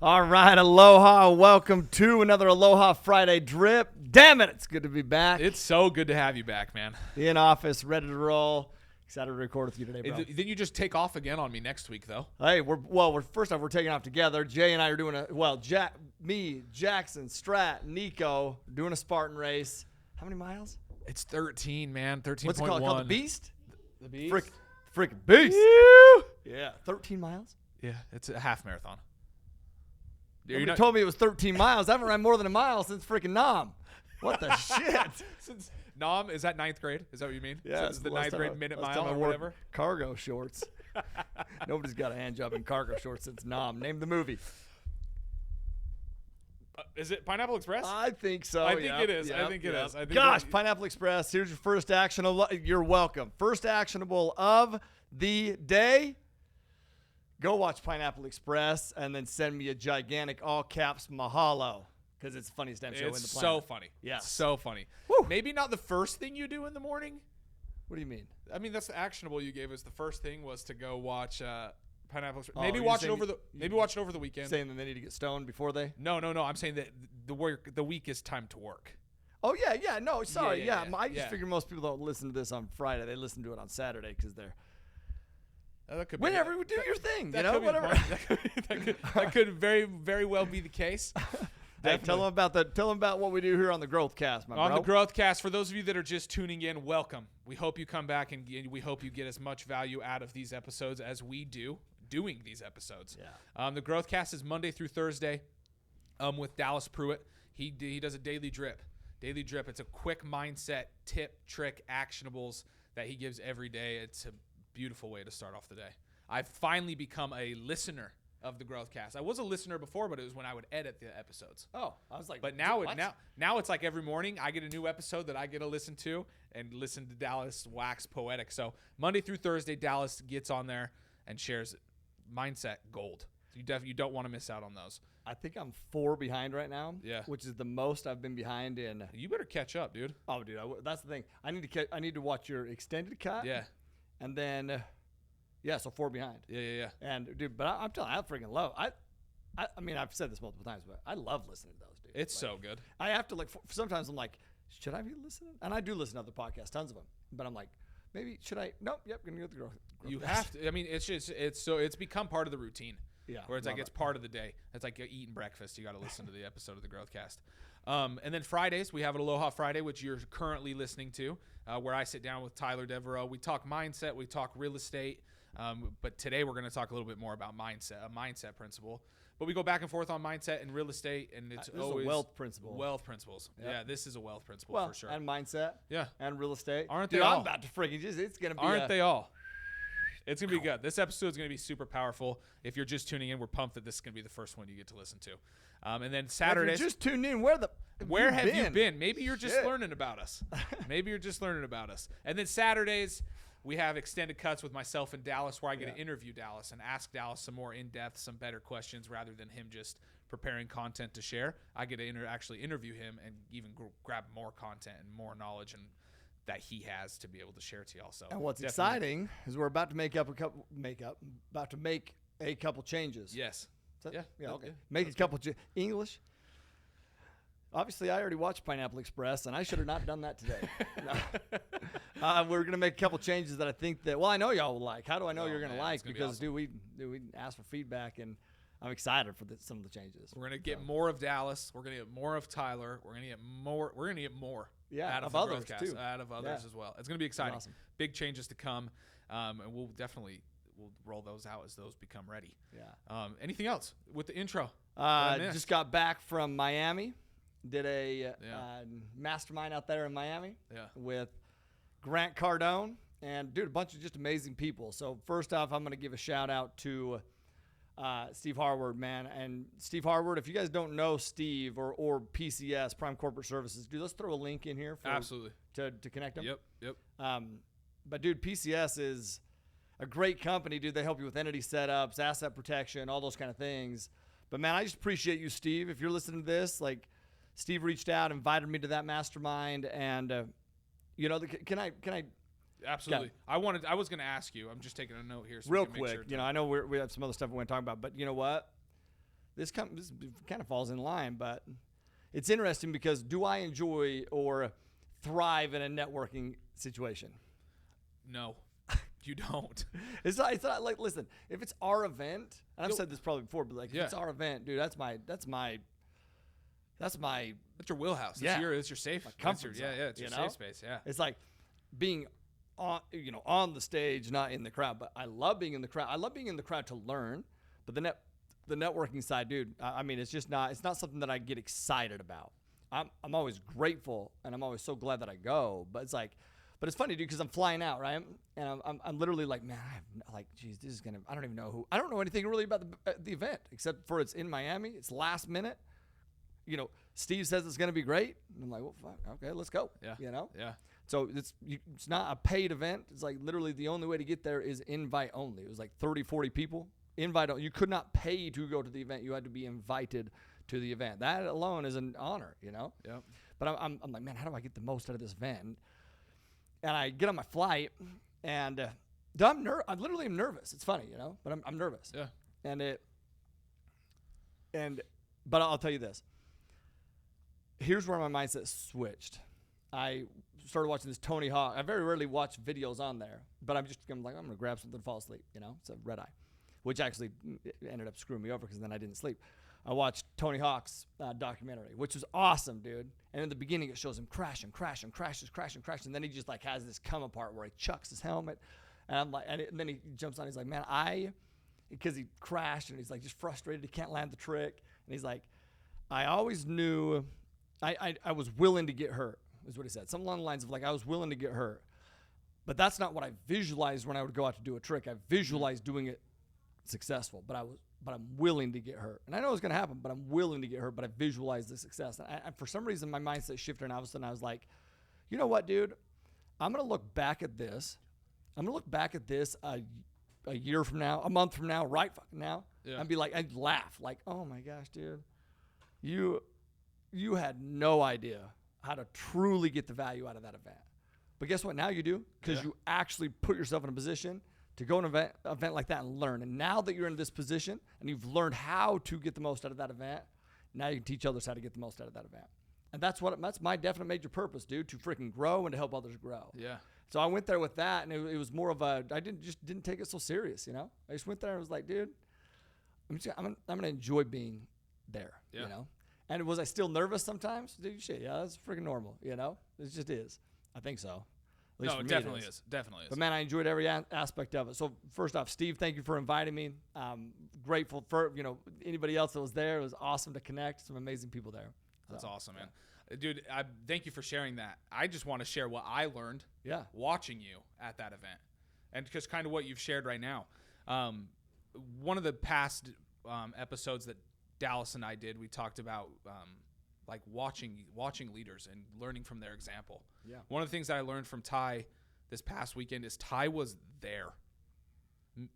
All right, aloha. Welcome to another Aloha Friday drip. Damn it, it's good to be back. It's so good to have you back, man. In office, ready to roll. Excited to record with you today, bro. Then you just take off again on me next week, though. Hey, we're first off, we're taking off together. Jay and I are doing me, Jackson, Strat, Nico, doing a Spartan race. How many miles? It's 13, man. 13.1. What's it called? Called the Beast? The Beast? Freaking Beast. Woo! Yeah, 13 miles? Yeah, it's a half marathon. You told me it was 13 miles. I haven't run more than a mile since freaking Nam. What the shit? Since Nam, is that ninth grade? Is that what you mean? Yeah. Since the ninth grade minute mile or whatever? Cargo shorts. Nobody's got a hand job in cargo shorts since Nam. Name the movie. Is it Pineapple Express? I think so. I think it is. I think it is. Gosh, Pineapple Express. Here's your first actionable. You're welcome. First actionable of the day. Go watch Pineapple Express and then send me a gigantic all caps mahalo because it's the funniest damn show in the planet. It's so funny. Yeah. So funny. Woo. Maybe not the first thing you do in the morning. What do you mean? I mean, that's the actionable you gave us. The first thing was to go watch Pineapple Express. Oh, Maybe you're watch it saying over the weekend. Saying that they need to get stoned before they? No. I'm saying that the week is time to work. Oh, yeah. No, sorry. Yeah. I just yeah. figure most people don't listen to this on Friday. They listen to it on Saturday because they're. That could Whenever be, we do your thing, that whatever. That could very, very well be the case. Hey, tell them about what we do here on the Growth Cast, my bro. On the Growth Cast, for those of you that are just tuning in, welcome. We hope you come back and we hope you get as much value out of these episodes as we do doing these episodes. Yeah. The Growth Cast is Monday through Thursday with Dallas Pruitt. He does a daily drip. Daily drip. It's a quick mindset tip, trick, actionables that he gives every day. It's a beautiful way to start off the day. I've finally become a listener of the Growth Cast. I was a listener before, but it was when I would edit the episodes. Oh, I was like, but now it's like every morning I get a new episode that I get to listen to and listen to Dallas wax poetic. So Monday through Thursday, Dallas gets on there and shares mindset gold. You don't want to miss out on those. I think I'm 4 behind right now. Yeah, which is the most I've been behind in. You better catch up, dude. Oh, dude, that's the thing. I need to watch your extended cut. Yeah. And then, so 4 behind. Yeah. And dude, but I'm telling you, I freaking love. I mean, I've said this multiple times, but I love listening to those, dude. It's so good. I have to sometimes I'm like, should I be listening? And I do listen to other podcasts, tons of them. But I'm like, maybe should I? Nope. Yep. Gonna go with the growth. You have to. I mean, it's become part of the routine. Yeah. Where it's like it's part of the day. It's like eating breakfast. You got to listen to the episode of the Growth Cast. And then Fridays, we have an Aloha Friday, which you're currently listening to, where I sit down with Tyler Deveraux. We talk mindset, we talk real estate, but today we're going to talk a little bit more about mindset, a mindset principle. But we go back and forth on mindset and real estate, and it's always a wealth principle. Wealth principles. Yep. Yeah, this is a wealth principle for sure. And mindset. Yeah. And real estate. Aren't dude, they all? I'm about to freaking it's going to be. Aren't they all? It's going to be good. This episode is going to be super powerful. If you're just tuning in, we're pumped that this is going to be the first one you get to listen to. And then Saturdays. If you're just tuned in, where have you been? Maybe you're just learning about us. And then Saturdays, we have extended cuts with myself and Dallas where I get to interview Dallas and ask Dallas some more in-depth, some better questions rather than him just preparing content to share. I get to actually interview him and even grab more content and more knowledge and that he has to be able to share to y'all. So and what's exciting is we're about to make a couple changes. Yes. Okay. Make a couple English. Obviously, I already watched Pineapple Express, and I should have not done that today. We're gonna make a couple changes that I think that. Well, I know y'all will like. How do I know you're gonna like? Because awesome. we asked for feedback, and I'm excited for some of the changes. We're gonna get more of Dallas. We're gonna get more of Tyler. We're gonna get more. Yeah, out of others Growthcast, too. Out of others as well. It's gonna be exciting. Awesome. Big changes to come, and we'll roll those out as those become ready. Yeah. Anything else with the intro? Just got back from Miami. Did a mastermind out there in Miami with Grant Cardone and dude, a bunch of just amazing people. So first off, I'm going to give a shout out to Steve Harward, man. And Steve Harward, if you guys don't know Steve or PCS, Prime Corporate Services, dude, let's throw a link in here Absolutely to connect them. Yep. But dude, PCS is a great company, dude. They help you with entity setups, asset protection, all those kind of things. But man, I just appreciate you, Steve. If you're listening to this, like Steve reached out, invited me to that mastermind, and can I? Absolutely. I was going to ask you. I'm just taking a note here. So real we can quick. Make sure I know we have some other stuff we want to talk about, but you know what? this kind of falls in line, but it's interesting because do I enjoy or thrive in a networking situation? No, you don't. It's not like, listen, if it's our event, and I've said this probably before, but like, if it's our event, dude, that's your wheelhouse. It's your safe comfort zone. It's your safe space. Yeah. It's like being on the stage, not in the crowd. But I love being in the crowd. I love being in the crowd to learn. But the networking side, dude, I mean, it's not something that I get excited about. I'm always grateful, and I'm always so glad that I go. But it's funny, dude, because I'm flying out, right? And I'm literally like, man, geez, this is I don't even know I don't know anything really about the event except for it's in Miami. It's last minute. Steve says it's going to be great. And I'm like, well, fine, okay, let's go. Yeah. Yeah. So it's not a paid event. It's like literally the only way to get there is invite only. It was like 30, 40 people. Invite only. You could not pay to go to the event. You had to be invited to the event. That alone is an honor, Yeah. But I'm like, man, how do I get the most out of this event? And I get on my flight, and I literally am nervous. It's funny, but I'm nervous. Yeah. But I'll tell you this. Here's where my mindset switched. I started watching this Tony Hawk. I very rarely watch videos on there, but I'm like, I'm going to grab something to fall asleep, It's a red eye, which actually ended up screwing me over because then I didn't sleep. I watched Tony Hawk's documentary, which was awesome, dude. And in the beginning, it shows him crashing, and then he just like has this come apart where he chucks his helmet, and I'm like, and then he jumps on. He's like, man, because he crashed and he's like just frustrated, he can't land the trick, and he's like, I always knew, I was willing to get hurt, is what he said. Something along the lines of like, I was willing to get hurt, but that's not what I visualized when I would go out to do a trick. I visualized doing it successful, but I'm willing to get hurt. And I know it's going to happen, but I'm willing to get hurt, but I visualize the success. And for some reason, my mindset shifted, and all of a sudden I was like, you know what, dude? I'm going to look back at this. A year from now, a month from now, right fucking now, and be like, I'd laugh like, oh my gosh, dude, you had no idea how to truly get the value out of that event. But guess what? Now you do, because you actually put yourself in a position to go to an event like that and learn. And now that you're in this position and you've learned how to get the most out of that event, now you can teach others how to get the most out of that event. And that's my definite major purpose, dude, to freaking grow and to help others grow. Yeah. So I went there with that, and it was more of I didn't take it so serious, I just went there and was like, dude, I'm going to enjoy being there, And was I still nervous sometimes? Dude, shit, yeah, that's freaking normal, It just is. I think so. No, it definitely is. Definitely is. But, man, I enjoyed every aspect of it. So, first off, Steve, thank you for inviting me. Grateful for, anybody else that was there. It was awesome to connect. Some amazing people there. That's awesome, man. Dude, thank you for sharing that. I just want to share what I learned watching you at that event. And because kind of what you've shared right now. One of the past episodes that Dallas and I did, we talked about like watching leaders and learning from their example. Yeah. One of the things that I learned from Ty this past weekend is Ty was there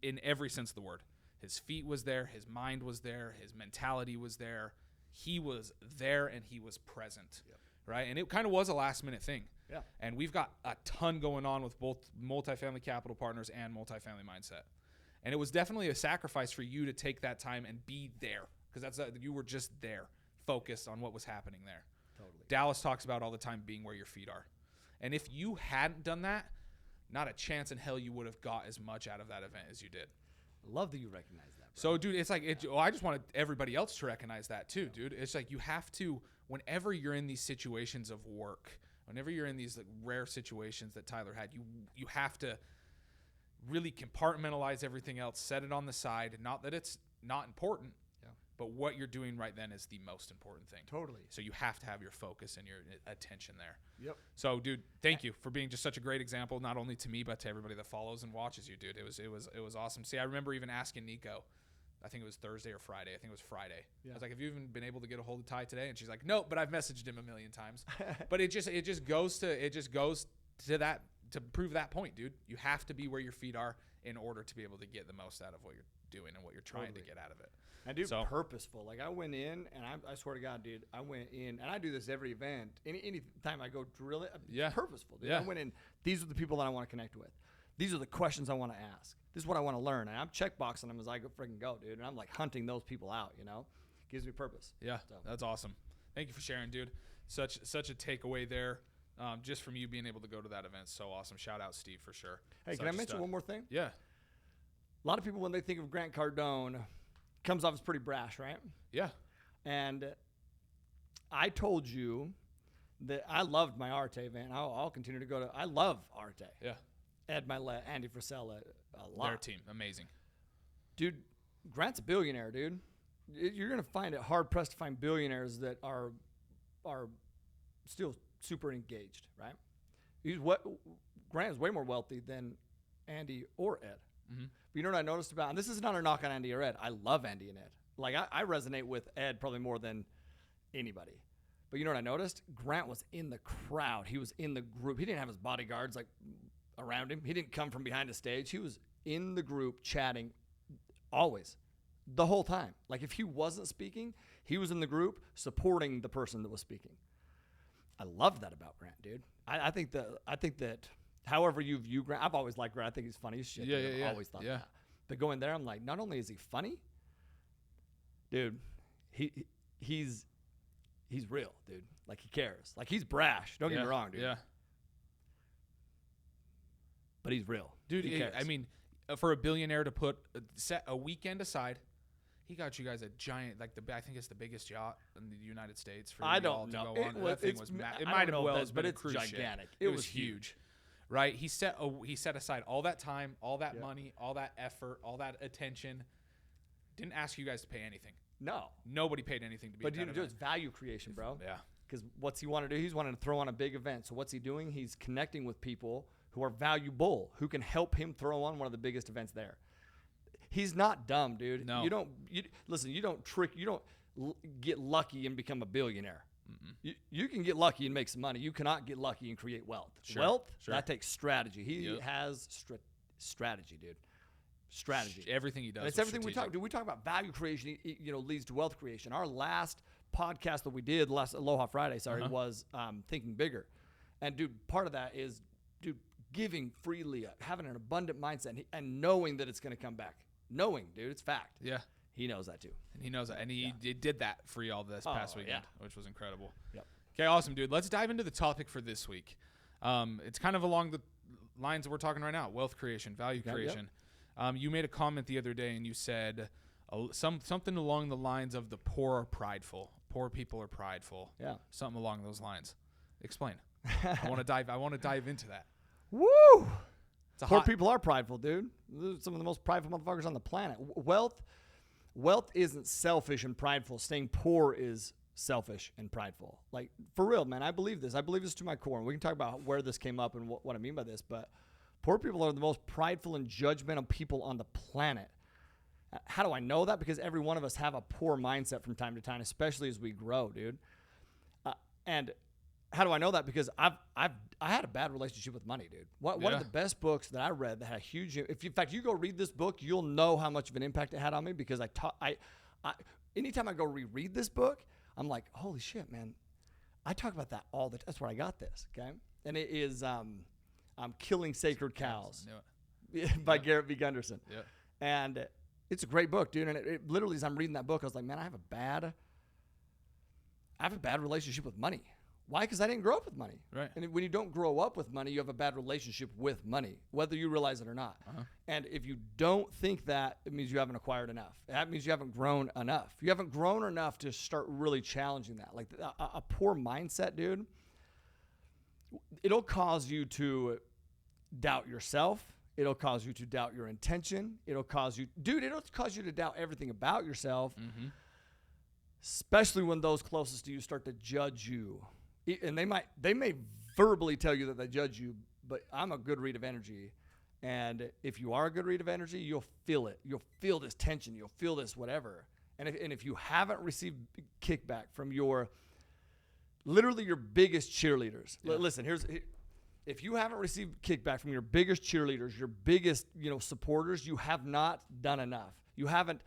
in every sense of the word. His feet was there, his mind was there, his mentality was there. He was there and he was present, right? And it kind of was a last minute thing. Yeah. And we've got a ton going on with both Multifamily Capital Partners and Multifamily Mindset. And it was definitely a sacrifice for you to take that time and be there, because you were just there, focused on what was happening there. Totally. Dallas talks about all the time being where your feet are. And if you hadn't done that, not a chance in hell you would have got as much out of that event as you did. Love that you recognize that, bro. So, dude, it's like, I just wanted everybody else to recognize that too, dude. It's like you have to, whenever you're in these situations of work, whenever you're in these like rare situations that Tyler had, you have to really compartmentalize everything else, set it on the side. Not that it's not important, but what you're doing right then is the most important thing. Totally. So you have to have your focus and your attention there. Yep. So, dude, thank you for being just such a great example, not only to me, but to everybody that follows and watches you, dude. It was awesome. See, I remember even asking Nico, I think it was Thursday or Friday. I think it was Friday. Yeah. I was like, have you even been able to get a hold of Ty today? And she's like, nope, but I've messaged him a million times. But it just goes to that, to prove that point, dude. You have to be where your feet are in order to be able to get the most out of what you're doing and what you're trying to get out of it. I do purposeful. Like I went in, and I swear to God, dude, I went in, and I do this every event. Any time I go drill it, purposeful. Dude. Yeah. I went in. These are the people that I want to connect with. These are the questions I want to ask. This is what I want to learn. And I'm checkboxing them as I freaking go, dude. And I'm like hunting those people out, gives me purpose. Yeah, so. That's awesome. Thank you for sharing, dude. Such a takeaway there. Just from you being able to go to that event. So awesome. Shout out, Steve, for sure. Hey, can I mention one more thing? Yeah. A lot of people, when they think of Grant Cardone, comes off as pretty brash, right? Yeah. And I told you that I loved my Arte event. I'll continue to go to. I love Arte. Yeah. Ed Milet, Andy Frisella, a lot. Their team, amazing. Dude, Grant's a billionaire, dude. You're gonna find it hard pressed to find billionaires that are still super engaged, right? Grant is way more wealthy than Andy or Ed. Mm-hmm. But you know what I noticed about, and this is not a knock on Andy or Ed. I love Andy and Ed. Like I resonate with Ed probably more than anybody. But you know what I noticed? Grant was in the crowd. He was in the group. He didn't have his bodyguards like around him. He didn't come from behind the stage. He was in the group chatting always, the whole time. Like if he wasn't speaking, he was in the group supporting the person that was speaking. I love that about Grant, dude. I think that however you view Grant, I've always liked Grant. I think he's funny as shit. Yeah. I've always thought that. But going there, I'm like, not only is he funny, dude, he's real, dude. Like he cares. Like he's brash. Don't get me wrong, dude. Yeah. But he's real. Dude, he cares. I mean, for a billionaire to set a weekend aside, he got you guys a giant, like I think it's the biggest yacht in the United States for I you don't all to know. go on. That thing was it might have well, but it's gigantic. It was huge. Right? He set aside all that time, all that money, all that effort, all that attention. Didn't ask you guys to pay anything. No. Nobody paid anything to be at that event. But it's value creation, bro. Yeah. Because what's he want to do? He's wanting to throw on a big event. So what's he doing? He's connecting with people who are valuable, who can help him throw on one of the biggest events there. He's not dumb, dude. No. You don't get lucky and become a billionaire. You can get lucky and make some money. You cannot get lucky and create wealth. Wealth, that takes strategy. He has strategy, dude. Strategy. Everything he does. And it's everything we talk. We talk about value creation. Leads to wealth creation. Our last podcast that we did, last Aloha Friday, was thinking bigger. And dude, part of that is, giving freely, having an abundant mindset, and knowing that it's going to come back. Knowing, dude, it's fact. Yeah. He knows that too. And he knows that. And he did that for y'all this past weekend, which was incredible. Yep. Okay, awesome, dude. Let's dive into the topic for this week. It's kind of along the lines that we're talking right now, wealth creation, value creation. Yep. You made a comment the other day and you said something along the lines of the poor are prideful. Poor people are prideful. Yeah. Something along those lines. Explain. I want to dive into that. Woo! Poor people are prideful, dude. They're some of the most prideful motherfuckers on the planet. Wealth isn't selfish and prideful. Staying poor is selfish and prideful. Like, for real, man, I believe this. I believe this to my core. And we can talk about where this came up and what I mean by this. But poor people are the most prideful and judgmental people on the planet. How do I know that? Because every one of us have a poor mindset from time to time, especially as we grow, dude. And how do I know that? Because I had a bad relationship with money, dude. One of the best books that I read that had a huge, in fact, you go read this book, you'll know how much of an impact it had on me, because anytime I go reread this book, I'm like, holy shit, man. I talk about that all the time. That's where I got this, okay? And it is Killing Sacred Cows by Garrett V. Gunderson. Yeah. And it's a great book, dude. And it literally, as I'm reading that book, I was like, man, I have a bad relationship with money. Why? Because I didn't grow up with money. Right. And when you don't grow up with money, you have a bad relationship with money, whether you realize it or not. Uh-huh. And if you don't think that, it means you haven't acquired enough. That means you haven't grown enough. You haven't grown enough to start really challenging that. Like a poor mindset, dude, it'll cause you to doubt yourself. It'll cause you to doubt your intention. It'll cause you to doubt everything about yourself, especially when those closest to you start to judge you. And they may verbally tell you that they judge you, but I'm a good read of energy. And if you are a good read of energy, you'll feel it. You'll feel this tension. You'll feel this whatever. And if you haven't received kickback from literally your biggest cheerleaders, listen, if you haven't received kickback from your biggest cheerleaders, your biggest, supporters, you have not done enough. You haven't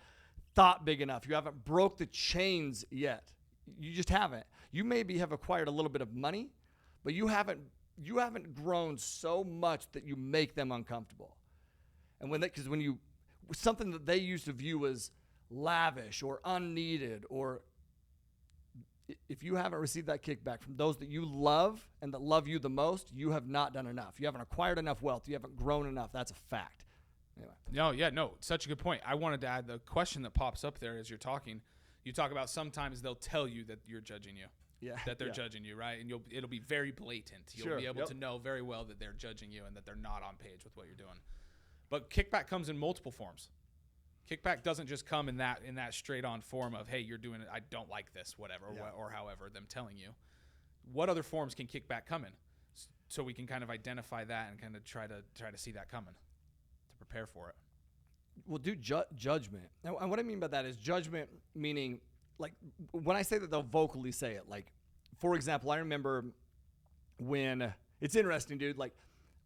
thought big enough. You haven't broke the chains yet. You just haven't. You maybe have acquired a little bit of money, but you haven't grown so much that you make them uncomfortable. And something that they used to view as lavish or unneeded, or if you haven't received that kickback from those that you love and that love you the most, you have not done enough. You haven't acquired enough wealth. You haven't grown enough. That's a fact. Anyway. No, such a good point. I wanted to add the question that pops up there as you're talking. You talk about sometimes they'll tell you that you're judging you. Yeah, that they're judging you, right? And it'll be very blatant. You'll be able to know very well that they're judging you and that they're not on page with what you're doing. But kickback comes in multiple forms. Kickback doesn't just come in that straight on form of, hey, you're doing it, I don't like this, whatever, or however them telling you. What other forms can kickback come in? So we can kind of identify that and kind of try to see that coming to prepare for it. Well, dude, judgment. And what I mean by that is judgment, meaning, like, when I say that they'll vocally say it, like, for example, I remember when, it's interesting, dude, like,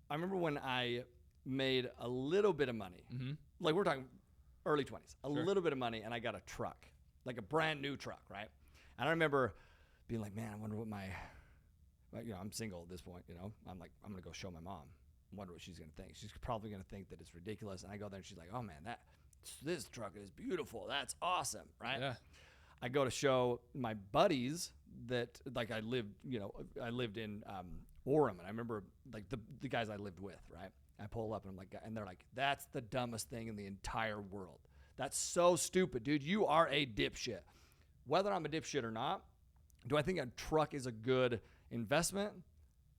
I remember when I made a little bit of money, like, we're talking early 20s, a little bit of money, and I got a truck, like a brand new truck, right? And I remember being like, man, I wonder what I'm single at this point, I'm like, I'm going to go show my mom. I wonder what she's going to think. She's probably going to think that it's ridiculous. And I go there and she's like, oh man, this truck is beautiful. That's awesome. Right. Yeah. I go to show my buddies that, like, I lived in Orem, and I remember, like, the guys I lived with, right? I pull up and I'm like, and they're like, that's the dumbest thing in the entire world. That's so stupid, dude. You are a dipshit. Whether I'm a dipshit or not, do I think a truck is a good investment?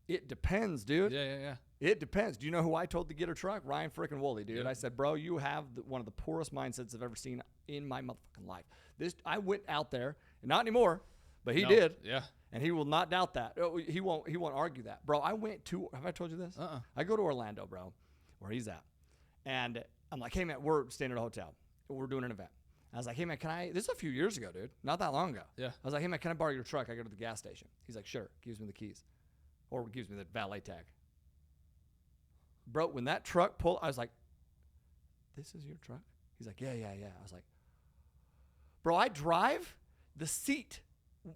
It depends, dude. Yeah. It depends. Do you know who I told to get a truck? Ryan frickin' Woolley, dude. Yep. I said, bro, you have one of the poorest mindsets I've ever seen in my motherfucking life. I went out there, and not anymore, but he did. Yeah. And he will not doubt that. He won't argue that. Bro, have I told you this? I go to Orlando, bro, where he's at. And I'm like, hey, man, we're staying at a hotel. We're doing an event. I was like, hey, man, this is a few years ago, dude. Not that long ago. Yeah. I was like, hey, man, can I borrow your truck? I go to the gas station. He's like, sure. Gives me the keys. Or gives me the valet tag. Bro, when that truck pulled, I was like, this is your truck? He's like, yeah. I was like, bro, I drive the seat.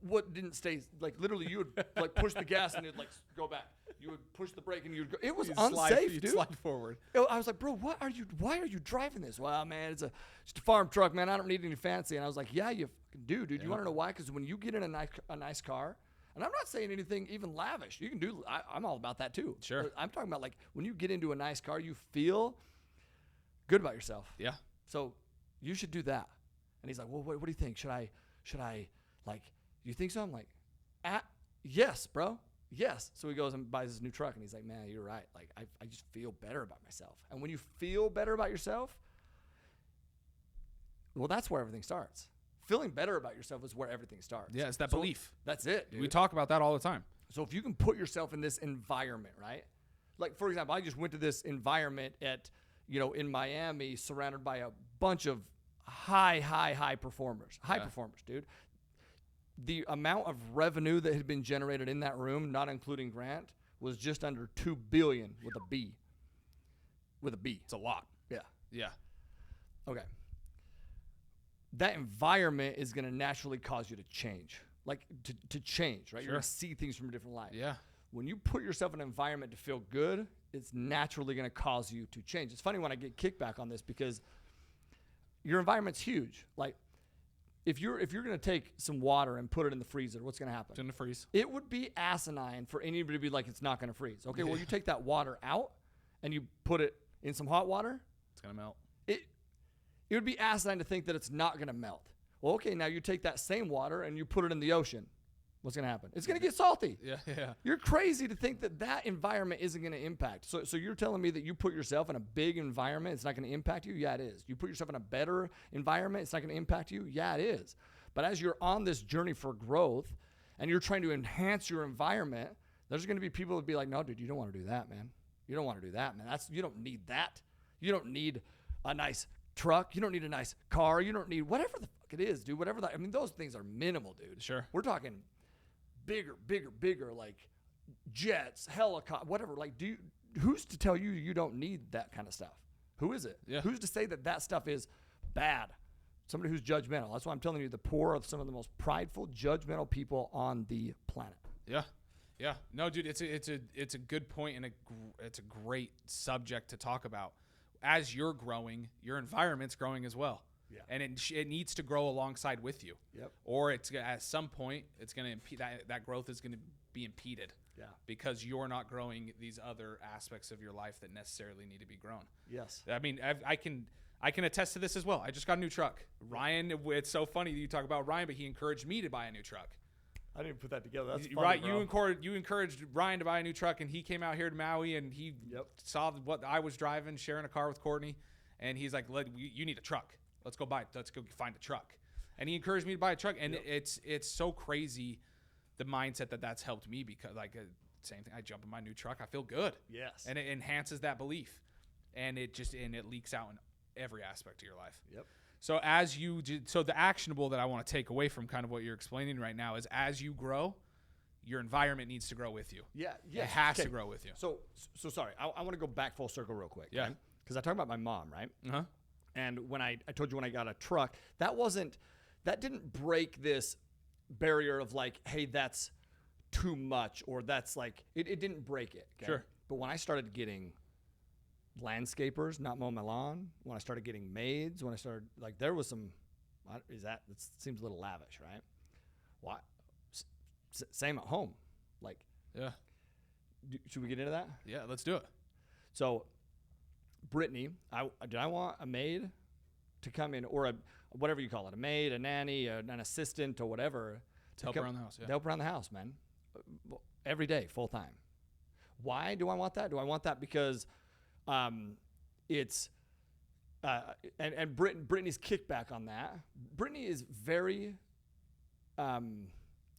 What didn't stay, like, literally you would, like, push the gas and it'd, like, go back. You would push the brake and you'd go. It was unsafe, dude. Slide forward. I was like, bro, why are you driving this? Well, man, it's just a farm truck, man. I don't need any fancy. And I was like, yeah, you do, dude. You want to know why? Because when you get in a nice car, and I'm not saying anything even lavish. You can do, I'm all about that too. Sure. I'm talking about, like, when you get into a nice car, you feel good about yourself. Yeah. So you should do that. And he's like, well, what do you think? Should I, like, you think so? I'm like, yes, bro. Yes. So he goes and buys his new truck, and he's like, man, you're right. Like, I just feel better about myself. And when you feel better about yourself, well, that's where everything starts. Feeling better about yourself is where everything starts. Yeah, it's that belief. That's it, dude. We talk about that all the time. So if you can put yourself in this environment, right? Like, for example, I just went to this environment in Miami, surrounded by a bunch of high performers. Performers, dude. The amount of revenue that had been generated in that room, not including Grant, was just under $2 billion with a B. With a B. It's a lot. Yeah. Okay. That environment is going to naturally cause you to change. Like, to change, right? Sure. You're going to see things from a different light. Yeah. When you put yourself in an environment to feel good, it's naturally going to cause you to change. It's funny when I get kickback on this because your environment's huge. Like, if you're going to take some water and put it in the freezer, what's going to happen? It's going to freeze. It would be asinine for anybody to be like, it's not going to freeze. Okay, well, you take that water out and you put it in some hot water. It's going to melt. It would be asinine to think that it's not going to melt. Well, okay, now you take that same water and you put it in the ocean. What's going to happen? It's going to get salty. Yeah. You're crazy to think that environment isn't going to impact. So you're telling me that you put yourself in a big environment, it's not going to impact you? Yeah, it is. You put yourself in a better environment, it's not going to impact you? Yeah, it is. But as you're on this journey for growth and you're trying to enhance your environment, there's going to be people that be like, no, dude, you don't want to do that, man. You don't want to do that, man. You don't need that. You don't need a nice truck. You don't need a nice car. You don't need whatever the fuck it is, dude. Those things are minimal, dude. Sure. We're talking bigger, like jets, helicopter, whatever. Like, who's to tell you don't need that kind of stuff? Who is it? Yeah. Who's to say that stuff is bad? Somebody who's judgmental. That's why I'm telling you, the poor are some of the most prideful, judgmental people on the planet. Yeah. No, dude, it's a good point, and it's a great subject to talk about. As you're growing, your environment's growing as well. Yeah. And it needs to grow alongside with you. Yep. Or at some point, it's going to impede that growth is going to be impeded. Yeah. Because you're not growing these other aspects of your life that necessarily need to be grown. Yes. I mean, I can attest to this as well. I just got a new truck. Ryan, it's so funny that you talk about Ryan, but he encouraged me to buy a new truck. I didn't put that together. That's funny, right. Bro. You encouraged Ryan to buy a new truck, and he came out here to Maui, and he saw what I was driving, sharing a car with Courtney, and he's like, "You need a truck. Let's go buy it. Let's go find a truck." And he encouraged me to buy a truck, and it's so crazy, the mindset that's helped me, because same thing. I jump in my new truck, I feel good. Yes. And it enhances that belief, and it leaks out in every aspect of your life. Yep. So so the actionable that I want to take away from kind of what you're explaining right now is, as you grow, your environment needs to grow with you. Yeah. It has to grow with you. So sorry. I want to go back full circle real quick. Yeah. Because I talked about my mom, right? Uh-huh. And when I told you when I got a truck, that didn't break this barrier of like, hey, that's too much, or that's like, it didn't break it. Okay? Sure. But when I started getting landscapers not mowing my lawn, when I started getting maids, when I started, like, there was some, it seems a little lavish, right? Why? Same at home. Like, yeah. Should we get into that? Yeah, let's do it. So, Brittany, I want a maid to come in, or whatever you call it, a maid, a nanny, an assistant, or whatever. To help around the house, yeah. To help around the house, man. Every day, full time. Why do I want that? Do I want that because it's and Brittany's kickback on that. Brittany is very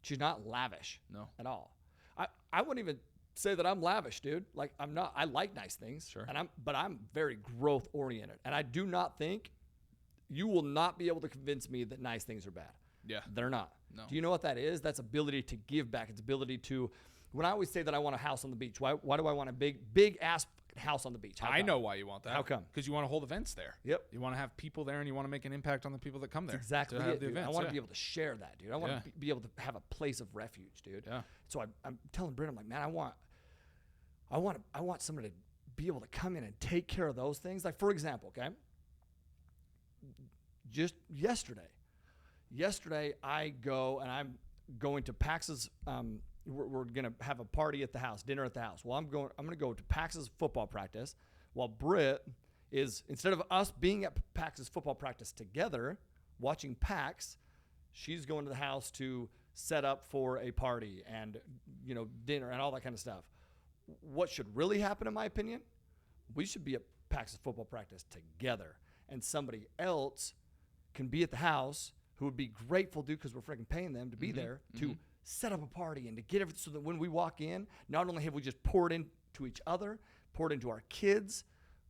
she's not lavish. No. At all. I wouldn't even say that I'm lavish, dude. Like, I'm not. I like nice things. Sure. But I'm very growth oriented, and I do not think you will not be able to convince me that nice things are bad. Yeah. They're not. No. Do you know what that is? That's ability to give back. It's ability to, when I always say that I want a house on the beach, why do I want a big ass house on the beach? I know why you want that. How come? Because you want to hold events there. Yep. You want to have people there, and you want to make an impact on the people that come there. That's exactly to have it, the dude. events. I want to be able to share that, dude. I want to be able to have a place of refuge, dude. Yeah. So I'm telling Britt, I'm like, man, I want someone to be able to come in and take care of those things. Like, for example, okay, just yesterday I go and I'm going to Pax's. We're gonna have a party at the house, dinner at the house. Well, I'm gonna go to Pax's football practice, while Britt is, instead of us being at Pax's football practice together watching Pax, she's going to the house to set up for a party and dinner and all that kind of stuff. What should really happen, in my opinion, we should be at Pax's football practice together, and somebody else can be at the house who would be grateful, dude, because we're freaking paying them to be there to set up a party and to get everything, so that when we walk in, not only have we just poured into each other, poured into our kids,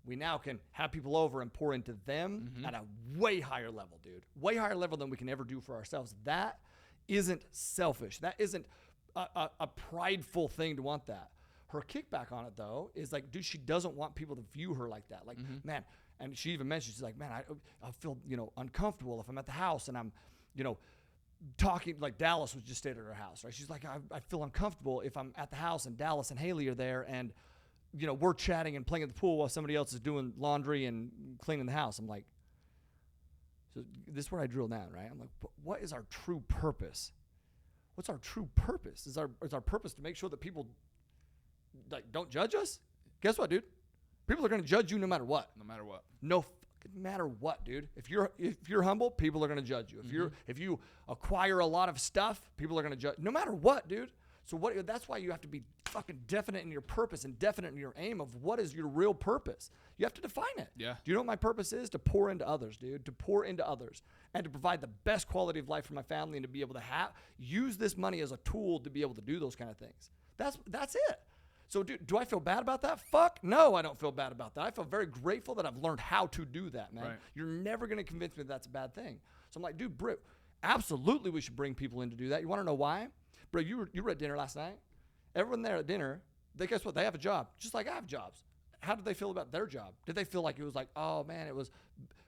we now can have people over and pour into them at a way higher level, dude. Way higher level than we can ever do for ourselves. That isn't selfish. That isn't a prideful thing to want that. Her kickback on it, though, is like, dude, she doesn't want people to view her like that. Like, man, and she even mentioned, she's like, man, I feel, uncomfortable if I'm at the house and I'm, talking, like Dallas was just stayed at her house, right? She's like, I feel uncomfortable if I'm at the house and Dallas and Haley are there and, we're chatting and playing at the pool while somebody else is doing laundry and cleaning the house. I'm like, so this is where I drill down, right? I'm like, what is our true purpose? What's our true purpose? Is our purpose to make sure that people don't judge us? Guess what, dude? People are going to judge you no matter what. No matter what. No fucking matter what, dude. If you're humble, people are going to judge you. If you acquire a lot of stuff, people are going to judge. No matter what, dude. So that's why you have to be fucking definite in your purpose and definite in your aim of what is your real purpose. You have to define it. Yeah. Do you know what my purpose is? To pour into others, dude. To pour into others and to provide the best quality of life for my family and to be able to use this money as a tool to be able to do those kind of things. That's it. So do I feel bad about that? Fuck no, I don't feel bad about that. I feel very grateful that I've learned how to do that, man. Right. You're never going to convince me that that's a bad thing. So I'm like, dude, Britt, absolutely we should bring people in to do that. You want to know why? Britt, you were at dinner last night. Everyone there at dinner, guess what? They have a job, just like I have jobs. How did they feel about their job? Did they feel like it was like, oh, man, it was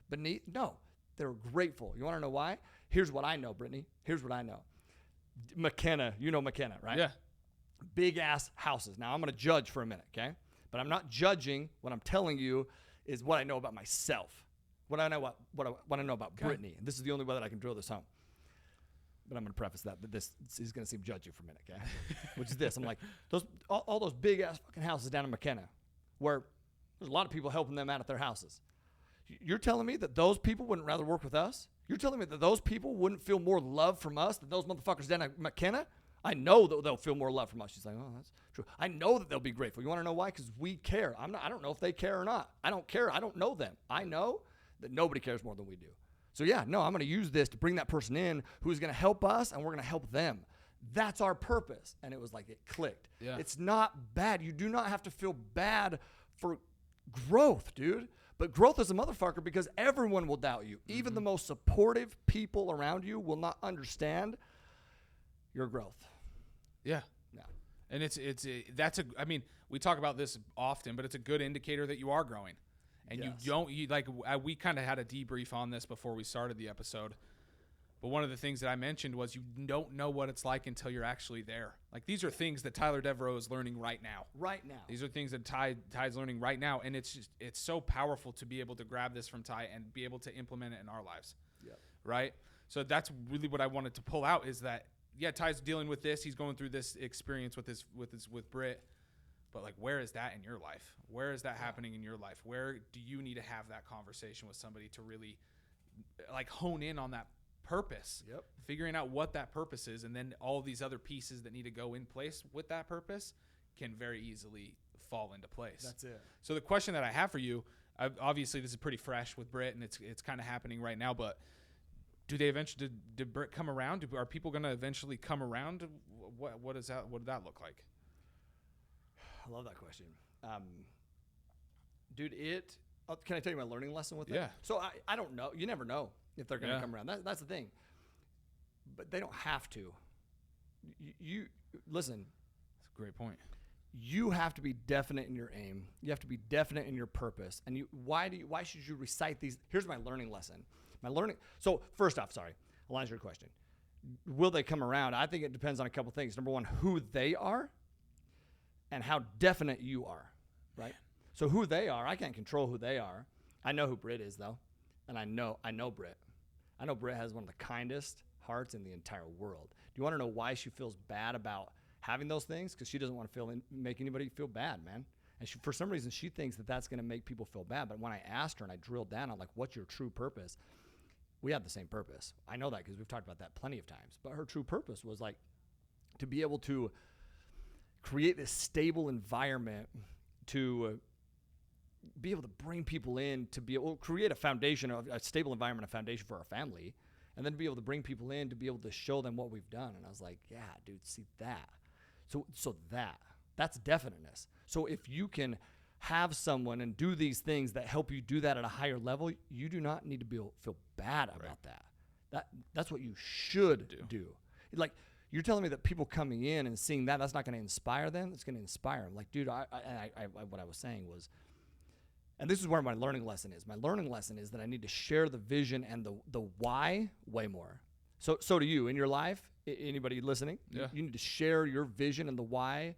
beneath? No, they were grateful. You want to know why? Here's what I know, Brittany. Here's what I know. McKenna, you know McKenna, right? Yeah. Big ass houses. Now I'm going to judge for a minute, okay? But I'm not judging. What I'm telling you is what I know about myself. what I know about Brittany, and this is the only way that I can drill this home. But I'm going to preface that this is going to seem judgy for a minute, okay? Which is this. I'm like, all those big-ass fucking houses down in McKenna where there's a lot of people helping them out at their houses. You're telling me that those people wouldn't rather work with us? You're telling me that those people wouldn't feel more love from us than those motherfuckers down at McKenna? I know that they'll feel more love from us. She's like, oh, that's true. I know that they'll be grateful. You want to know why? Because we care. I don't know if they care or not. I don't care. I don't know them. I know that nobody cares more than we do. So yeah, no, I'm going to use this to bring that person in who's going to help us, and we're going to help them. That's our purpose. And it was like it clicked. Yeah. It's not bad. You do not have to feel bad for growth, dude. But growth is a motherfucker because everyone will doubt you. Even the most supportive people around you will not understand your growth. Yeah. Yeah. And I mean, we talk about this often, but it's a good indicator that you are growing. And we kind of had a debrief on this before we started the episode. But one of the things that I mentioned was you don't know what it's like until you're actually there. Like, these are things that Tyler Deveraux is learning right now. Right now. These are things that Ty's learning right now. And it's so powerful to be able to grab this from Ty and be able to implement it in our lives. Yep. Right? So that's really what I wanted to pull out is that, yeah, Ty's dealing with this. He's going through this experience with Britt. But, like, where is that in your life? Where is that happening in your life? Where do you need to have that conversation with somebody to really, like, hone in on that purpose? Yep. Figuring out what that purpose is, and then all these other pieces that need to go in place with that purpose can very easily fall into place. That's it. So the question that I have for you, obviously this is pretty fresh with Britt, and it's kind of happening right now, but do they eventually, did Britt come around? Are people going to eventually come around? What did that look like? I love that question. Dude, can I tell you my learning lesson with it? Yeah. So I don't know. You never know if they're going to come around. That's the thing. But they don't have to. You listen. That's a great point. You have to be definite in your aim. You have to be definite in your purpose. And why should you recite these? Here's my learning lesson. So first off, sorry, I'll answer your question. Will they come around? I think it depends on a couple things. Number one, who they are and how definite you are, right? So who they are, I can't control who they are. I know who Britt is, though, and I know Britt. I know Britt has one of the kindest hearts in the entire world. Do you want to know why she feels bad about having those things? Because she doesn't want to make anybody feel bad, man. And for some reason, she thinks that that's going to make people feel bad. But when I asked her and I drilled down on, like, what's your true purpose? We have the same purpose. I know that because we've talked about that plenty of times. But her true purpose was, like, to be able to create this stable environment to be able to bring people in, to be able to create a stable environment, a foundation for our family, and then to be able to bring people in to be able to show them what we've done. And I was like, yeah, dude, see that. So that's definiteness. So if you can have someone and do these things that help you do that at a higher level, you do not need to feel bad about that. That's what you should do. Like, you're telling me that people coming in and seeing that's not going to inspire them? It's going to inspire them. Like, dude, what I was saying was, and this is where my learning lesson is. My learning lesson is that I need to share the vision and the why way more. So do you in your life, anybody listening? Yeah. You need to share your vision and the why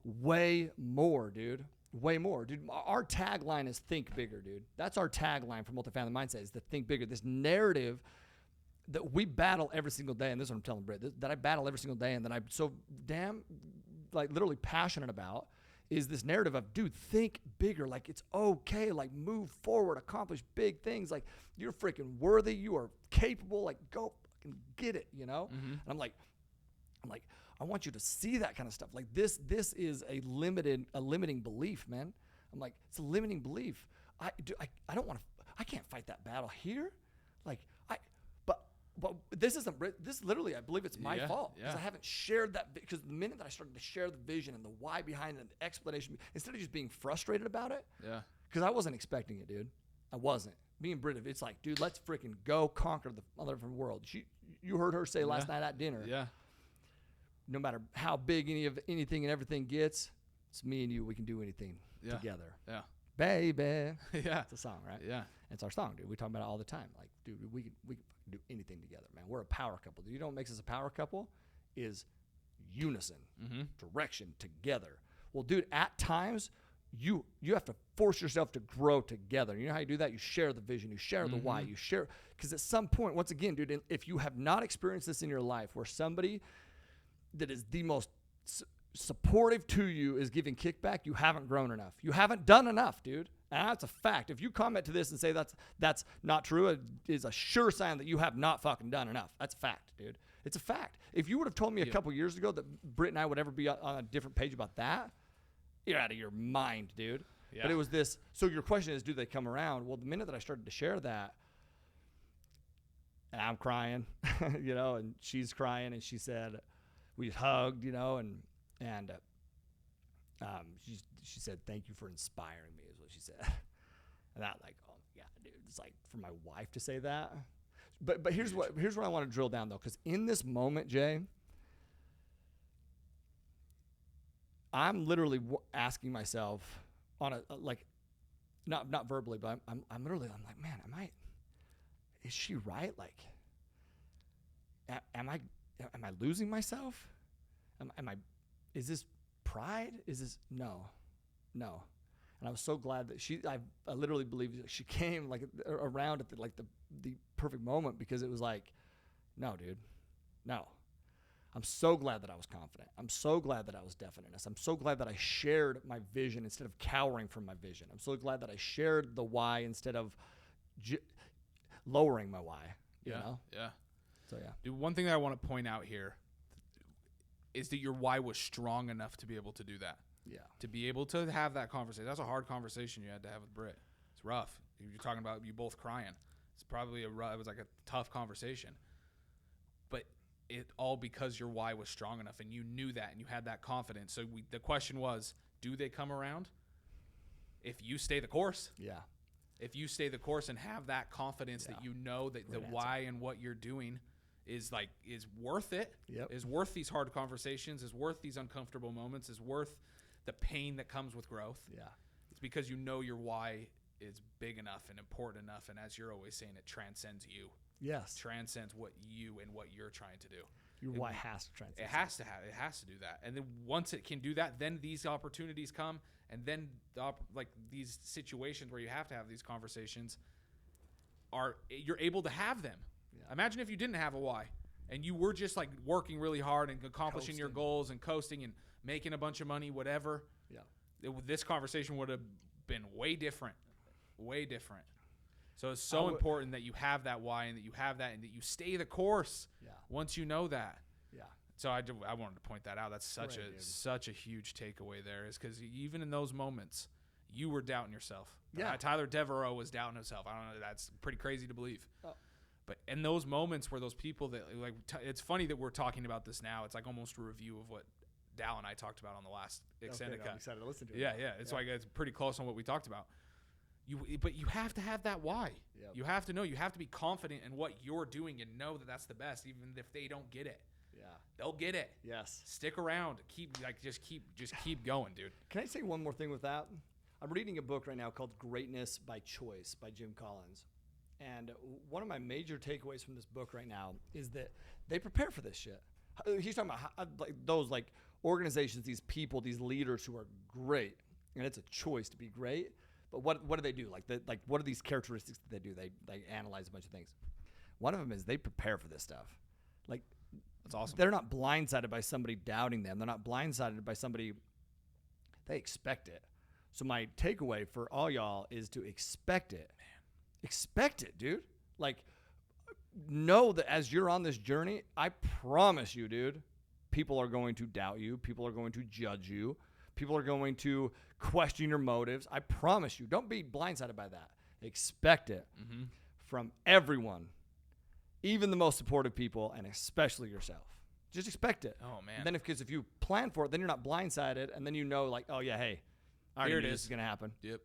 way more, dude. Way more, dude. Our tagline is think bigger, dude. That's our tagline for Multifamily Mindset, is to think bigger. This narrative that we battle every single day, and this is what I'm telling Britt, that I battle every single day and that I'm so damn, like, literally passionate about, is this narrative of, dude, think bigger. Like, it's okay. Like, move forward, accomplish big things. Like, you're freaking worthy. You are capable. Like, go fucking get it, you know? Mm-hmm. And I'm like, I want you to see that kind of stuff. Like, this is a limiting belief, man. I'm like, it's a limiting belief. I don't want to, I can't fight that battle here. Like, but this literally, I believe it's my fault because I haven't shared that, because the minute that I started to share the vision and the why behind it and the explanation, instead of just being frustrated about it, because I wasn't expecting it, dude. I wasn't. Me and Britt, it's like, dude, let's freaking go conquer the other world. You heard her say last night at dinner. Yeah. No matter how big anything and everything gets, it's me and you. We can do anything together. Yeah. Baby. Yeah. It's a song, right? Yeah. It's our song, dude. We talk about it all the time. Like, dude, we can do anything together, man. We're a power couple. You know what makes us a power couple is unison, direction, together. Well, dude, at times you have to force yourself to grow together. You know how you do that? You share the vision, you share the why, you share, because at some point, once again, dude, if you have not experienced this in your life where somebody that is the most supportive to you is giving kickback, you haven't grown enough. You haven't done enough, dude. And that's a fact. If you comment to this and say that's not true, it is a sure sign that you have not fucking done enough. That's a fact, dude. It's a fact. If you would have told me a couple years ago that Britt and I would ever be on a different page about that, you're out of your mind, dude. Yeah. But it was this. So your question is, do they come around? Well, the minute that I started to share that, and I'm crying, you know, and she's crying, and she said, we hugged, you know, and she said, thank you for inspiring me, is what she said. And that, like, oh my God, dude, it's like for my wife to say that. But here's what I want to drill down though, because in this moment, Jay, I'm literally asking myself on a like, not verbally, but I'm like, man, is she right? Like, am I losing myself? Is this pride? Is this, no. And I was so glad that I literally believe that she came like around at the perfect moment, because it was like, no, dude, no. I'm so glad that I was confident. I'm so glad that I was definite. I'm so glad that I shared my vision instead of cowering from my vision. I'm so glad that I shared the why instead of lowering my why, you know? Yeah. So, yeah. Dude, one thing that I want to point out here is that your why was strong enough to be able to do that. Yeah. To be able to have that conversation. That's a hard conversation you had to have with Britt. It's rough. You're talking about you both crying. It's probably it was like a tough conversation. But it all because your why was strong enough, and you knew that, and you had that confidence. So the question was, do they come around? If you stay the course. Yeah. If you stay the course and have that confidence that you know that the why and what you're doing is worth it, is worth these hard conversations, is worth these uncomfortable moments, is worth the pain that comes with growth. Yeah. It's because you know your why is big enough and important enough, and as you're always saying, it transcends you. Yes. Transcends what you and what you're trying to do. Your why has to transcend. It has to do that. And then once it can do that, then these opportunities come, and then these situations where you have to have these conversations you're able to have them. Yeah. Imagine if you didn't have a why and you were just like working really hard and accomplishing your goals and coasting and making a bunch of money, whatever. Yeah. This conversation would have been way different. Way different. So it's so important that you have that why and that you have that and that you stay the course once you know that. Yeah. So I wanted to point that out. That's such a huge takeaway there, is because even in those moments, you were doubting yourself. Yeah. Tyler Deveraux was doubting himself. I don't know. That's pretty crazy to believe. Oh. But in those moments where those people that it's funny that we're talking about this now. It's like almost a review of what Dal and I talked about on the last extended cut. I'm excited to listen to it. Yeah. It's like it's pretty close on what we talked about. But you have to have that why. Yep. You have to know. You have to be confident in what you're doing and know that that's the best, even if they don't get it. Yeah, they'll get it. Yes. Stick around. Just keep going, dude. Can I say one more thing with that? I'm reading a book right now called Greatness by Choice by Jim Collins, and one of my major takeaways from this book right now is that they prepare for this shit. He's talking about those organizations, these people, these leaders who are great, and it's a choice to be great. But what do they do? What are these characteristics that they do? They analyze a bunch of things. One of them is they prepare for this stuff. That's awesome. They're not blindsided by somebody doubting them. They're not blindsided by somebody. They expect it. So my takeaway for all y'all is to expect it. Man. Expect it, dude. Know that as you're on this journey, I promise you, dude, people are going to doubt you. People are going to judge you. People are going to question your motives. I promise you. Don't be blindsided by that. Expect it from everyone, even the most supportive people, and especially yourself. Just expect it. Oh, man. And then because if you plan for it, then you're not blindsided, and then you know, oh, yeah, hey, I already knew this is going to happen. Yep.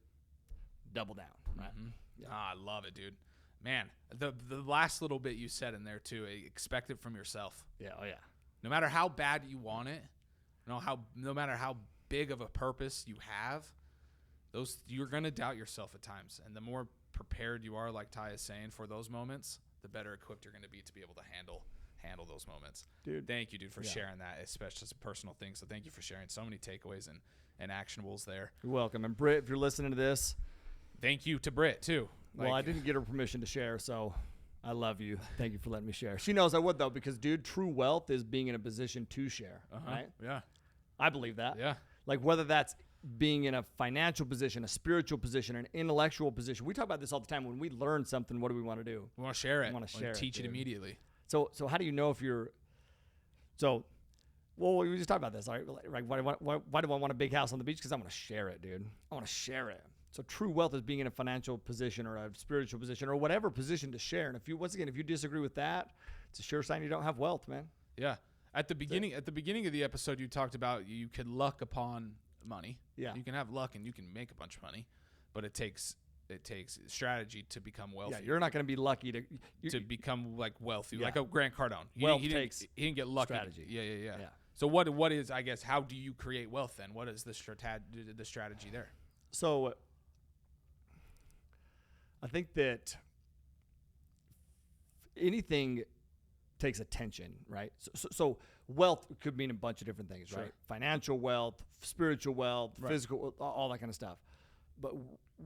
Double down. Right? Mm-hmm. Yeah. I love it, dude. Man, the last little bit you said in there, too, expect it from yourself. Yeah, oh, yeah. No matter how bad you want it, no matter how big of a purpose you have, you're going to doubt yourself at times. And the more prepared you are, like Ty is saying, for those moments, the better equipped you're going to be able to handle handle those moments. Dude, thank you, dude, for sharing that, especially as a personal thing. So thank you for sharing so many takeaways and actionables there. You're welcome. And Britt, if you're listening to this, thank you to Britt too. Well, I didn't get her permission to share, so I love you. Thank you for letting me share. She knows I would, though, because, dude, true wealth is being in a position to share, right? Yeah. I believe that. Yeah. Like, whether that's being in a financial position, a spiritual position, an intellectual position. We talk about this all the time. When we learn something, what do we want to do? We want to share it. We want to share it. Teach it immediately. So how do you know if you're – well, we just talked about this. All right? Why do I want a big house on the beach? Because I want to share it, dude. I want to share it. So true wealth is being in a financial position or a spiritual position or whatever position to share. And if you disagree with that, it's a sure sign you don't have wealth, man. Yeah. At the beginning of the episode, you talked about you could luck upon money. Yeah. You can have luck and you can make a bunch of money, but it takes strategy to become wealthy. Yeah, you're not going to be lucky to become like wealthy, like a Grant Cardone. He didn't get lucky. Strategy. Yeah. So what is, I guess, how do you create wealth then? What is the strategy there? So I think that anything takes attention, right? So wealth could mean a bunch of different things, right? Financial wealth, spiritual wealth, physical, all that kind of stuff. But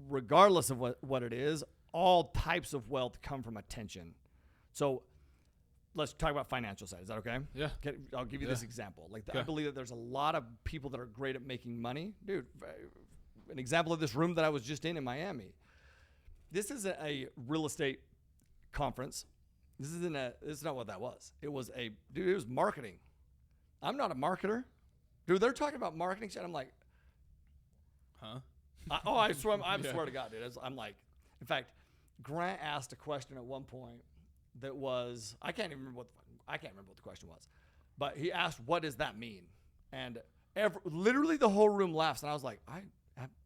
regardless of what it is, all types of wealth come from attention. So let's talk about financial side. Is that okay? Yeah. I'll give you this example. I believe that there's a lot of people that are great at making money. Dude, an example of this room that I was just in Miami. This isn't a real estate conference. This is not what that was. It was marketing. I'm not a marketer. Dude, they're talking about marketing shit. I'm like, huh? I swear to God, dude. I'm like, in fact, Grant asked a question at one point that was, I can't remember what the question was, but he asked, what does that mean? And literally the whole room laughs. And I was like, I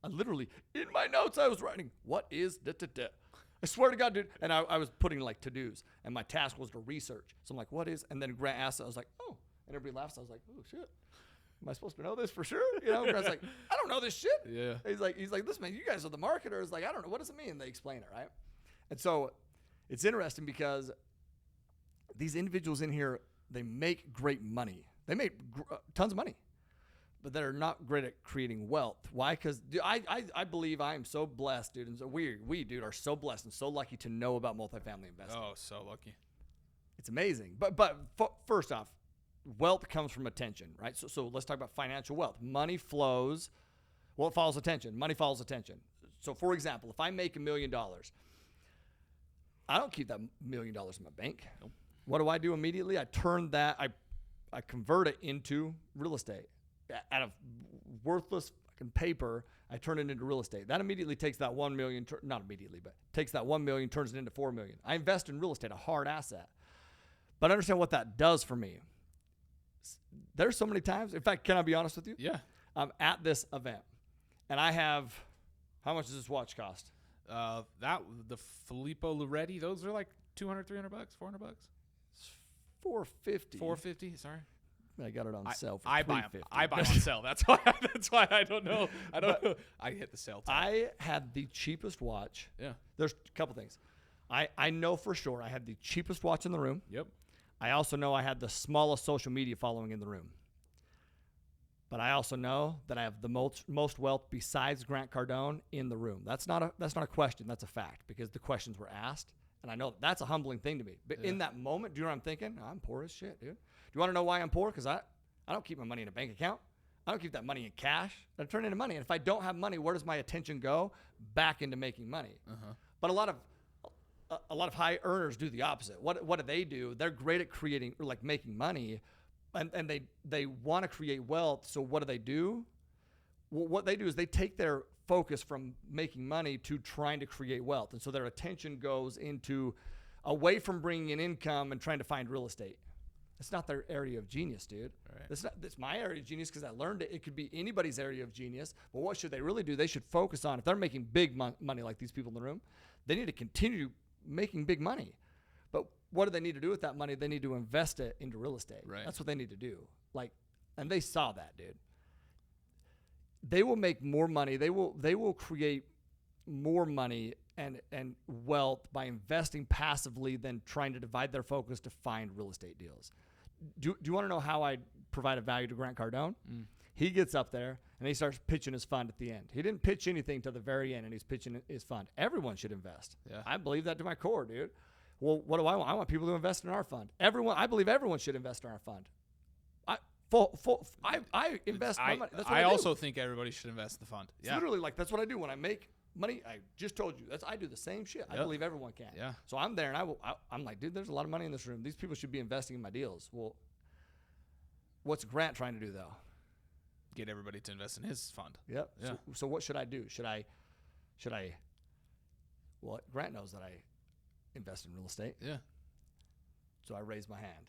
literally, in my notes, I was writing, what is da-da-da? I swear to God, dude. And I was putting like to-dos, and my task was to research. So I'm like, what is? And then Grant asked it. I was like, oh. And everybody laughs. I was like, oh, shit. Am I supposed to know this for sure? Grant's like, I don't know this shit. Yeah. He's like, listen, man, you guys are the marketers. Like, I don't know. What does it mean? And they explain it, right? And so it's interesting because these individuals in here, they make great money. They make tons of money. But they're not great at creating wealth. Why? Because I believe I am so blessed, dude. And so we, dude, are so blessed and so lucky to know about multifamily investing. Oh, so lucky. It's amazing. But first off, wealth comes from attention, right? So let's talk about financial wealth. Money flows. Well, it follows attention. Money follows attention. So, for example, if I make $1 million, I don't keep that $1 million in my bank. Nope. What do I do immediately? I turn that, I convert it into real estate. Out of worthless fucking paper, I turn it into real estate. That immediately takes that 1 million, not immediately, but takes that 1 million, turns it into 4 million. I invest in real estate, a hard asset. But understand what that does for me. There's so many times, in fact, can I be honest with you? Yeah. I'm at this event, and I have, how much does this watch cost? The Filippo Loretti, those are like $200, $300, $400. It's $450. $450, sorry. I got it on sale for I buy on sale. That's why I don't know. I hit the sale time. I had the cheapest watch. Yeah. There's a couple things. I know for sure I had the cheapest watch in the room. Yep. I also know I had the smallest social media following in the room. But I also know that I have the most wealth besides Grant Cardone in the room. That's not a question. That's a fact because the questions were asked. And I know that's a humbling thing to me. But in that moment, do you know what I'm thinking? I'm poor as shit, dude. Do you want to know why I'm poor? Because I don't keep my money in a bank account. I don't keep that money in cash. I turn it into money. And if I don't have money, where does my attention go? Back into making money. Uh-huh. But a lot of high earners do the opposite. What do? They're great at creating or like making money, and they want to create wealth. So what do? Well, what they do is they take their focus from making money to trying to create wealth. And so their attention goes into away from bringing in income and trying to find real estate. It's not their area of genius, dude. Right. That's my area of genius because I learned it. It could be anybody's area of genius. But what should they really do? They should focus on, if they're making big money like these people in the room, they need to continue making big money. But what do they need to do with that money? They need to invest it into real estate. Right. That's what they need to do. And they saw that, dude. They will make more money. They will create more money and wealth by investing passively than trying to divide their focus to find real estate deals. Do you want to know how I provide a value to Grant Cardone? He gets up there and he starts pitching his fund at the end. He didn't pitch anything to the very end, and he's pitching his fund. Everyone should invest. Yeah. I believe that to my core, dude. Well, what do I want? I want people to invest in our fund. I believe everyone should invest in our fund. I invest my money. That's what I also think everybody should invest in the fund. Yeah. It's literally like that's what I do when I make money. I just told you I do the same shit. Yep. I believe everyone can. Yeah. So I'm there and I'm like, dude, there's a lot of money in this room. These people should be investing in my deals. Well, what's Grant trying to do though? Get everybody to invest in his fund. Yep. Yeah. So what should I do? Should I? Well, Grant knows that I invest in real estate. Yeah. So I raise my hand.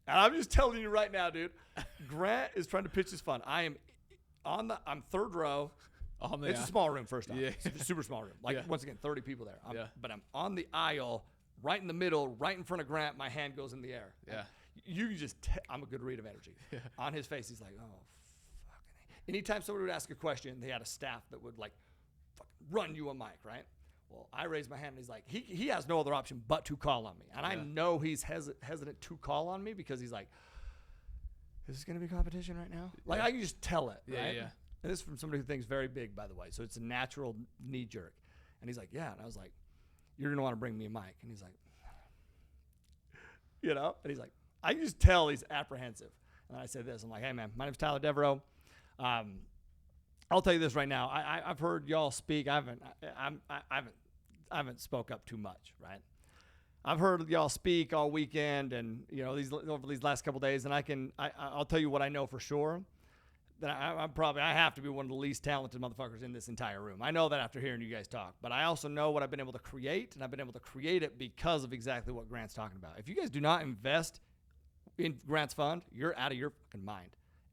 And I'm just telling you right now, dude, Grant is trying to pitch his fund. I'm third row. It's a small room, first off. Yeah. It's a super small room. Once again, 30 people there. But I'm on the aisle, right in the middle, right in front of Grant. My hand goes in the air. Yeah. You can just I'm a good read of energy. Yeah. On his face, he's like, oh, fucking. Anytime somebody would ask a question, they had a staff that would like fucking run you a mic, right? Well, I raised my hand, and he's like, he has no other option but to call on me. And I know he's hesitant to call on me because he's like, is this going to be competition right now? Like, I can just tell it, right? Yeah. And this is from somebody who thinks very big, by the way. So it's a natural knee jerk. And he's like, yeah. And I was like, you're going to want to bring me a mic. And he's like, and he's like, I can just tell he's apprehensive. And I said this, I'm like, hey, man, my name's Tyler Deveraux. I'll tell you this right now. I've heard y'all speak. I haven't spoke up too much, right? I've heard y'all speak all weekend, and over these last couple of days, and I'll tell you what I know for sure. That I have to be one of the least talented motherfuckers in this entire room. I know that after hearing you guys talk, but I also know what I've been able to create, and I've been able to create it because of exactly what Grant's talking about. If you guys do not invest in Grant's fund, you're out of your fucking mind.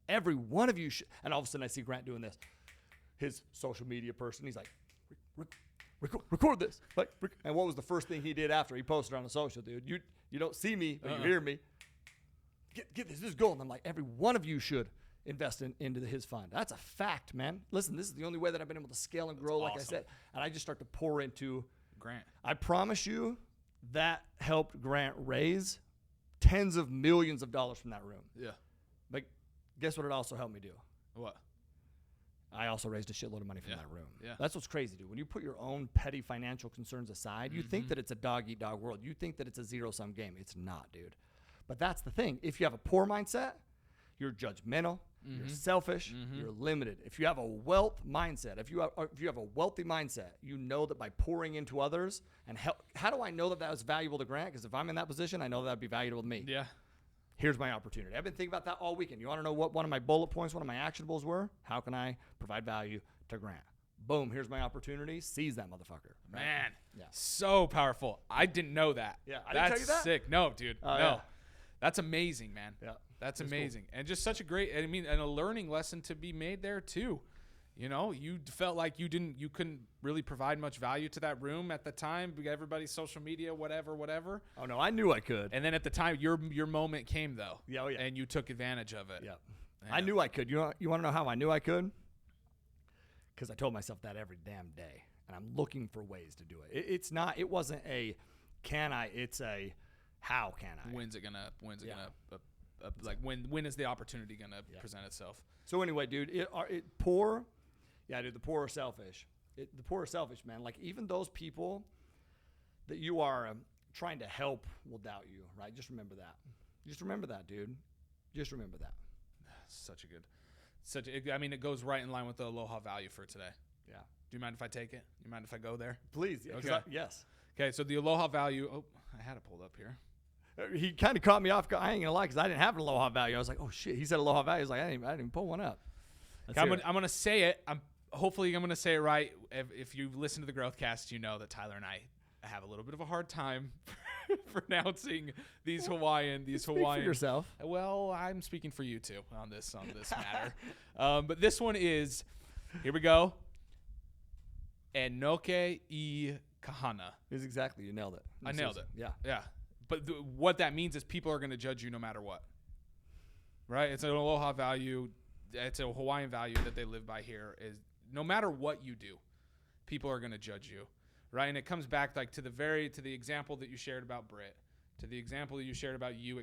Every one of you should. And all of a sudden, I see Grant doing this. His social media person, he's like, record this. And what was the first thing he did after he posted on the social, dude? You don't see me, but you hear me. Get this is gold. And I'm like, every one of you should invest into his fund. That's a fact, man. Listen, this is the only way that I've been able to scale and grow, like I said. And I just start to pour into Grant. I promise you that helped Grant raise tens of millions of dollars from that room. Yeah. But guess what it also helped me do? What? I also raised a shitload of money from that room. Yeah. That's what's crazy, dude. When you put your own petty financial concerns aside, you think that it's a dog-eat-dog world. You think that it's a zero-sum game. It's not, dude. But that's the thing. If you have a poor mindset, you're judgmental, you're selfish, you're limited. If you have a wealth mindset, if you have a wealthy mindset, you know that by pouring into others and help. How do I know that was valuable to Grant? Because if I'm in that position, I know that would be valuable to me. Yeah. Here's my opportunity. I've been thinking about that all weekend. You want to know what one of my bullet points, one of my actionables were? How can I provide value to Grant? Boom, here's my opportunity. Seize that motherfucker. Right? Man, so powerful. I didn't know that. Yeah, I didn't tell you that? Sick. No, dude, no. Yeah. That's amazing, man. Yeah. That's amazing. Cool. And just such a great, and a learning lesson to be made there too. You felt like you couldn't really provide much value to that room at the time. Everybody's social media, whatever. Oh no, I knew I could. And then at the time, your moment came though. Yeah, oh yeah. And you took advantage of it. Yeah. I knew I could. You want to know how I knew I could? Because I told myself that every damn day, and I'm looking for ways to do it. It wasn't a can I? It's a how can I? When is the opportunity gonna present itself? So anyway, dude, poor. Yeah, dude, the poor are selfish. The poor are selfish, man. Like, even those people that you are trying to help will doubt you, right? Just remember that. Just remember that, dude. Just remember that. It goes right in line with the Aloha value for today. Yeah. Do you mind if I take it? You mind if I go there? Please. Yeah, okay. Yes. Okay, so the Aloha value. Oh, I had it pulled up here. He kind of caught me off. I ain't gonna lie, because I didn't have an Aloha value. I was like, oh shit. He said Aloha value. I was like, I didn't even pull one up. I'm gonna say it. Hopefully I'm gonna say it right. If you listen to the Growth Cast, you know that Tyler and I have a little bit of a hard time pronouncing these Hawaiian. Speak for yourself. Well, I'm speaking for you too on this matter. But this one is, here we go. Enoke I Kahana. Is exactly, you nailed it. I nailed it. Yeah. But what that means is people are going to judge you no matter what. Right? It's an Aloha value. It's a Hawaiian value that they live by here. Is no matter what you do, people are going to judge you, right? And it comes back like to the example that you shared about Britt, to the example that you shared about you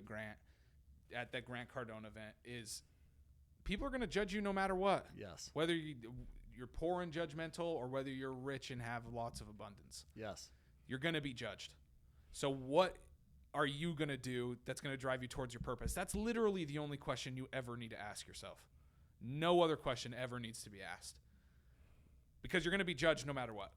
at that Grant Cardone event, is people are going to judge you no matter what. Yes. Whether you're poor and judgmental or whether you're rich and have lots of abundance. Yes. You're going to be judged. So what are you going to do that's going to drive you towards your purpose? That's literally the only question you ever need to ask yourself. No other question ever needs to be asked. Because you're going to be judged no matter what.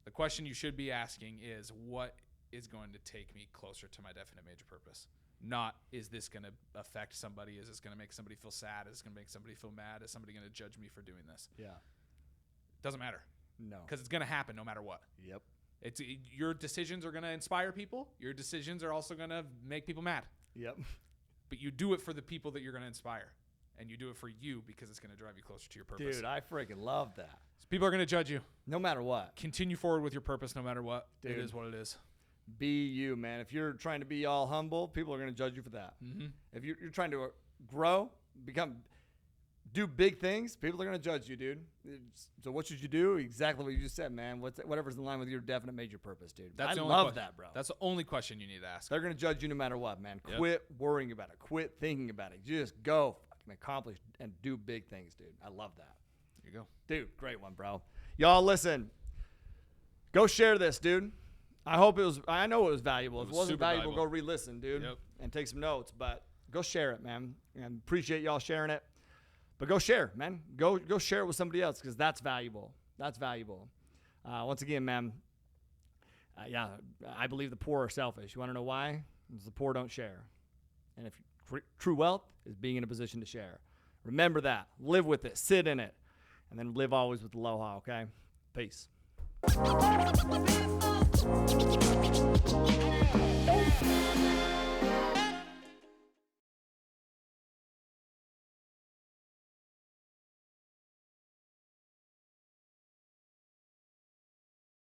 The question you should be asking is, what is going to take me closer to my definite major purpose? Not, is this going to affect somebody? Is this going to make somebody feel sad? Is this going to make somebody feel mad? Is somebody going to judge me for doing this? Yeah. Doesn't matter. No. Because it's going to happen no matter what. Yep. Your decisions are going to inspire people. Your decisions are also going to make people mad. Yep. But you do it for the people that you're going to inspire. And you do it for you because it's going to drive you closer to your purpose. Dude, I freaking love that. So people are going to judge you. No matter what. Continue forward with your purpose no matter what. Dude, it is what it is. Be you, man. If you're trying to be all humble, people are going to judge you for that. Mm-hmm. If you're trying to grow, do big things, people are going to judge you, dude. So what should you do? Exactly what you just said, man. Whatever's in line with your definite major purpose, dude. I love that, bro. That's the only question you need to ask. They're going to judge you no matter what, man. Yep. Quit worrying about it. Quit thinking about it. Just go fucking accomplish and do big things, dude. I love that. There you go. Dude, great one, bro. Y'all, listen. Go share this, dude. I know it was valuable. If it wasn't valuable, go re-listen, dude. Yep. And take some notes. But go share it, man. And appreciate y'all sharing it. But go share, man. Go share it with somebody else because that's valuable. That's valuable. Once again, man, I believe the poor are selfish. You want to know why? Because the poor don't share. And if true wealth is being in a position to share. Remember that. Live with it. Sit in it. And then live always with aloha, okay? Peace.